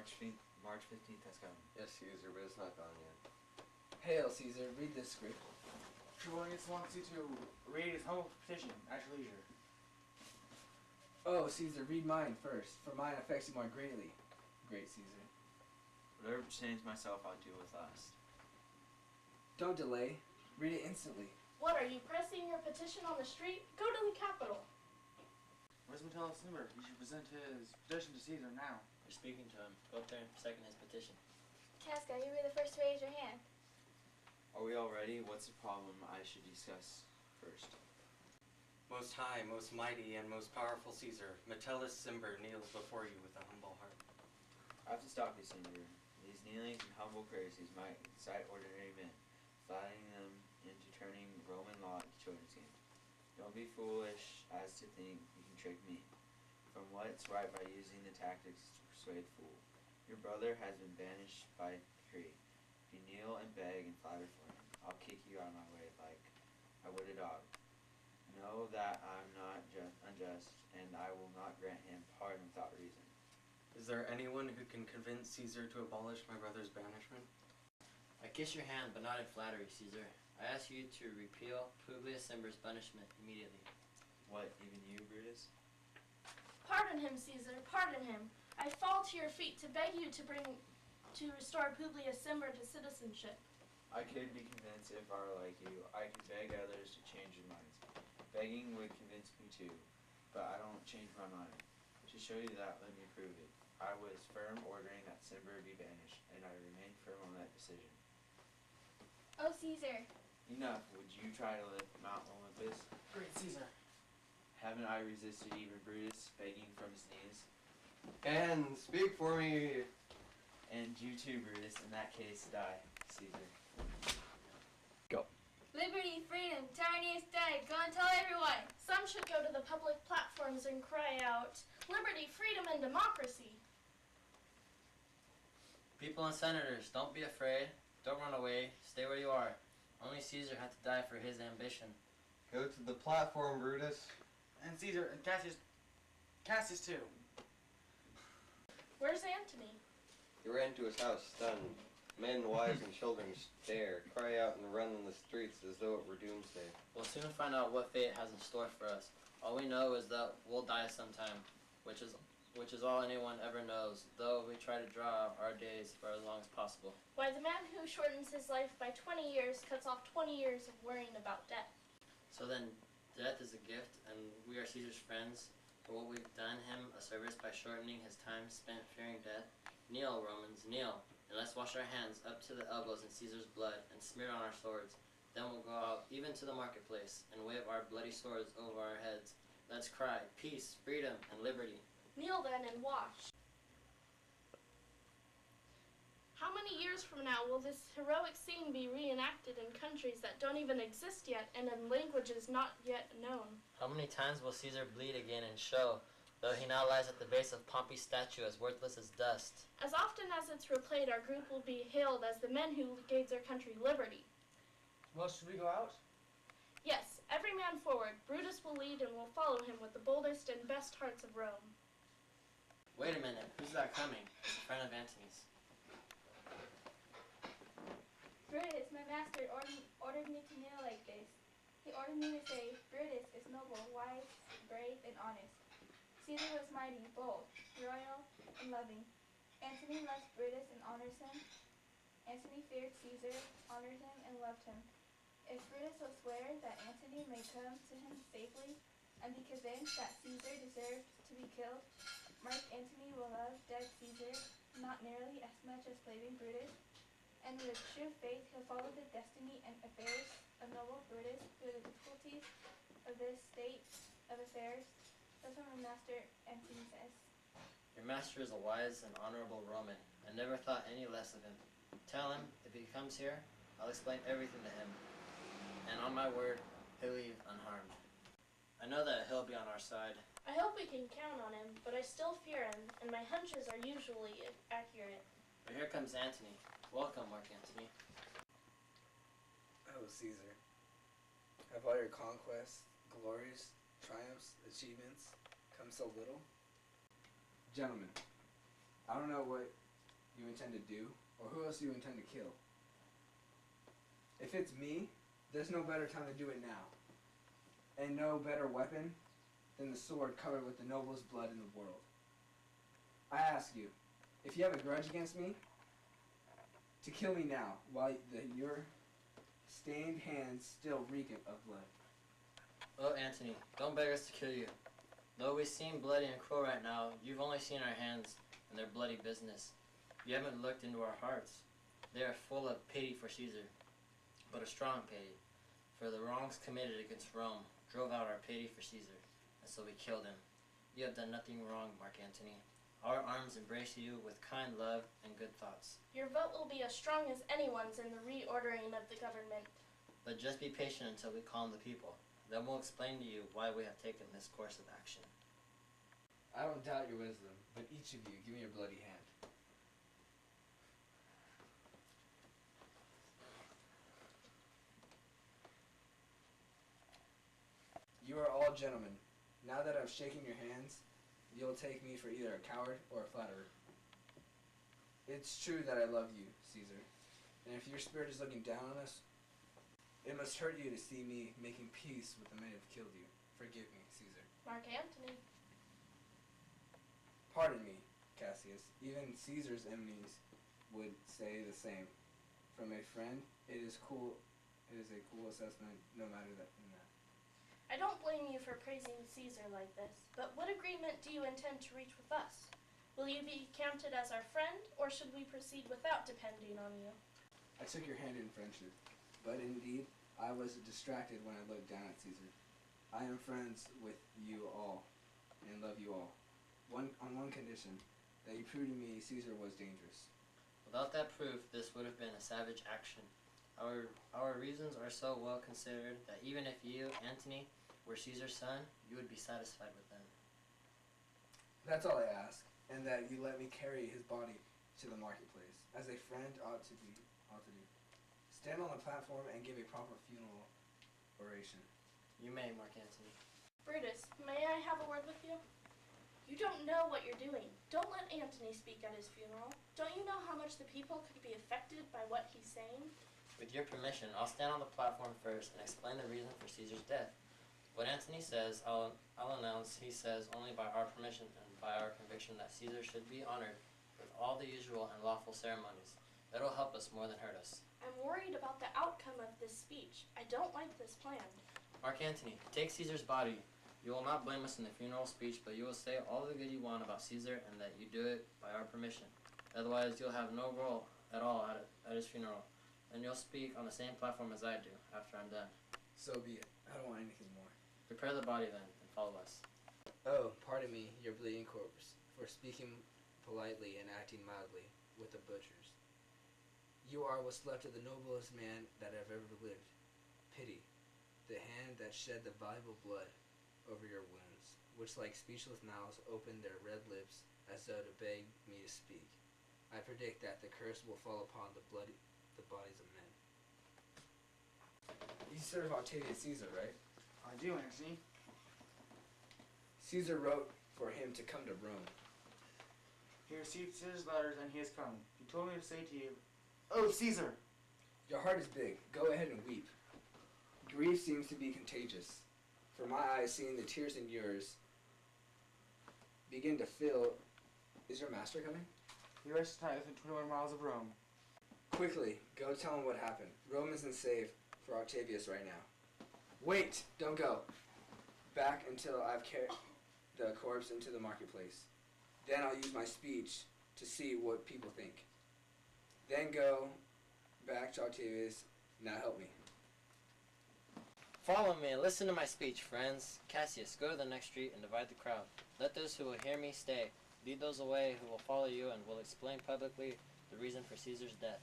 March 15th has come. Yes, Caesar, but it's not gone yet. Hail, Caesar. Read this script. Trebonius wants you to read his humble petition at your leisure. Oh, Caesar, read mine first, for mine affects you more greatly. Great Caesar. Whatever pertains to myself, I'll deal with last. Don't delay. Read it instantly. What, are you pressing your petition on the street? Go to the Capitol. Where's Metellus Cimber? He should present his petition to Caesar now. You're speaking to him. Go up there and second his petition. Casca, you were the first to raise your hand. Are we all ready? What's the problem I should discuss first? Most high, most mighty, and most powerful Caesar, Metellus Cimber kneels before you with a humble heart. I have to stop you, Senator. These kneelings and humble courtesies might excite ordinary men, flattering them into turning Roman law into children's games. Don't be foolish as to think you can trick me from what's right by using the tactics to persuade fool. Your brother has been banished by decree. If you kneel and beg and flatter for him, I'll kick you out of my way like I would a dog. Know that I'm not unjust, and I will not grant him pardon without reason. Is there anyone who can convince Caesar to abolish my brother's banishment? I kiss your hand, but not in flattery, Caesar. I ask you to repeal Publius Cimber's punishment immediately. What, even you, Brutus? Pardon him, Caesar, pardon him. I fall to your feet to beg you to restore Publius Cimber to citizenship. I could be convinced if I were like you. I could beg others to change their minds. Begging would convince me too, but I don't change my mind. To show you that, let me prove it. I was firm ordering that Cimber be banished, and I remain firm on that decision. Oh, Caesar. Enough. Would you try to lift Mount Olympus? Great Caesar. Haven't I resisted even Brutus, begging from his knees? And speak for me. And you too, Brutus. In that case, die, Caesar. Go. Liberty, freedom, tyranny is dead. Go and tell everyone. Some should go to the public platforms and cry out, liberty, freedom, and democracy. People and senators, don't be afraid. Don't run away. Stay where you are. Only Caesar had to die for his ambition. Go to the platform, Brutus. And Caesar and Cassius too. Where's Antony? He ran to his house, stunned. Men, wives, and children stare, cry out, and run in the streets as though it were doomsday. We'll soon find out what fate has in store for us. All we know is that we'll die sometime, which is all anyone ever knows, though we try to draw out our days for as long as possible. Why, the man who shortens his life by 20 years cuts off 20 years of worrying about death. So then, death is a gift, and we are Caesar's friends. For what we've done him a service by shortening his time spent fearing death. Kneel, Romans, kneel, and let's wash our hands up to the elbows in Caesar's blood and smear it on our swords. Then we'll go out even to the marketplace and wave our bloody swords over our heads. Let's cry, peace, freedom, and liberty. Kneel then and watch. How many years from now will this heroic scene be reenacted in countries that don't even exist yet and in languages not yet known? How many times will Caesar bleed again and show, though he now lies at the base of Pompey's statue as worthless as dust? As often as it's replayed, our group will be hailed as the men who gave their country liberty. Well, should we go out? Yes, every man forward. Brutus will lead and we'll follow him with the boldest and best hearts of Rome. Wait a minute, who's that coming? It's a friend of Antony's. Brutus, my master, ordered me to kneel like this. He ordered me to say, Brutus is noble, wise, brave, and honest. Caesar was mighty, bold, royal, and loving. Antony loves Brutus and honors him. Antony feared Caesar, honored him, and loved him. If Brutus will swear that Antony may come to him safely, and be convinced that Caesar deserved to be killed, Mark Antony will love dead Caesar not nearly as much as living Brutus, and with true faith he'll follow the destiny and affairs of noble Brutus through the difficulties of this state of affairs. That's what my master Antony says. Your master is a wise and honorable Roman. I never thought any less of him. Tell him, if he comes here, I'll explain everything to him. And on my word, he'll leave unharmed. I know that he'll be on our side. I hope we can count on him, but I still fear him, and my hunches are usually accurate. But here comes Antony. Welcome, Mark Antony. Oh, Caesar. Have all your conquests, glories, triumphs, achievements come so little? Gentlemen, I don't know what you intend to do, or who else you intend to kill. If it's me, there's no better time to do it now. And no better weapon than the sword covered with the noblest blood in the world. I ask you, if you have a grudge against me, to kill me now, while your stained hands still reek of blood. Oh, Antony, don't beg us to kill you. Though we seem bloody and cruel right now, you've only seen our hands and their bloody business. You haven't looked into our hearts. They are full of pity for Caesar, but a strong pity, for the wrongs committed against Rome drove out our pity for Caesar, and so we killed him. You have done nothing wrong, Mark Antony. Our arms embrace you with kind love and good thoughts. Your vote will be as strong as anyone's in the reordering of the government. But just be patient until we calm the people. Then we'll explain to you why we have taken this course of action. I don't doubt your wisdom, but each of you, give me your bloody hand. You are all gentlemen. Now that I've shaken your hands, you'll take me for either a coward or a flatterer. It's true that I love you, Caesar, and if your spirit is looking down on us, it must hurt you to see me making peace with the men who have killed you. Forgive me, Caesar. Mark Antony. Pardon me, Cassius. Even Caesar's enemies would say the same. From a friend, it is a cool assessment, no matter in that. I don't blame you for praising Caesar like this, but what agreement do you intend to reach with us? Will you be counted as our friend, or should we proceed without depending on you? I took your hand in friendship, but indeed, I was distracted when I looked down at Caesar. I am friends with you all, and love you all. On one condition, that you prove to me Caesar was dangerous. Without that proof, this would have been a savage action. Our reasons are so well considered that even if you, Antony, were Caesar's son, you would be satisfied with them. That's all I ask, and that you let me carry his body to the marketplace, as a friend ought to do. Stand on the platform and give a proper funeral oration. You may, Mark Antony. Brutus, may I have a word with you? You don't know what you're doing. Don't let Antony speak at his funeral. Don't you know how much the people could be affected by what he's saying? With your permission, I'll stand on the platform first and explain the reason for Caesar's death. What Antony says, I'll announce he says only by our permission and by our conviction that Caesar should be honored with all the usual and lawful ceremonies. That'll help us more than hurt us. I'm worried about the outcome of this speech. I don't like this plan. Mark Antony, take Caesar's body. You will not blame us in the funeral speech, but you will say all the good you want about Caesar and that you do it by our permission. Otherwise, you'll have no role at all at his funeral, and you'll speak on the same platform as I do after I'm done. So be it. I don't want anything more. Prepare the body then, and follow us. Oh, pardon me, your bleeding corpse, for speaking politely and acting mildly with the butchers. You are what's left of the noblest man that have ever lived. Pity, the hand that shed the valuable blood over your wounds, which like speechless mouths opened their red lips as though to beg me to speak. I predict that the curse will fall upon the bodies of men. You serve Octavius Caesar, right? I do, Antony. Caesar wrote for him to come to Rome. He received Caesar's letters and he has come. He told me to say to you, "Oh, Caesar!" Your heart is big. Go ahead and weep. Grief seems to be contagious. For my eyes, seeing the tears in yours begin to fill. Is your master coming? He rests tonight within 21 miles of Rome. Quickly, go tell him what happened. Rome isn't safe for Octavius right now. Wait! Don't go. Back until I've carried the corpse into the marketplace. Then I'll use my speech to see what people think. Then go back to Octavius. Now help me. Follow me and listen to my speech, friends. Cassius, go to the next street and divide the crowd. Let those who will hear me stay. Lead those away who will follow you and will explain publicly the reason for Caesar's death.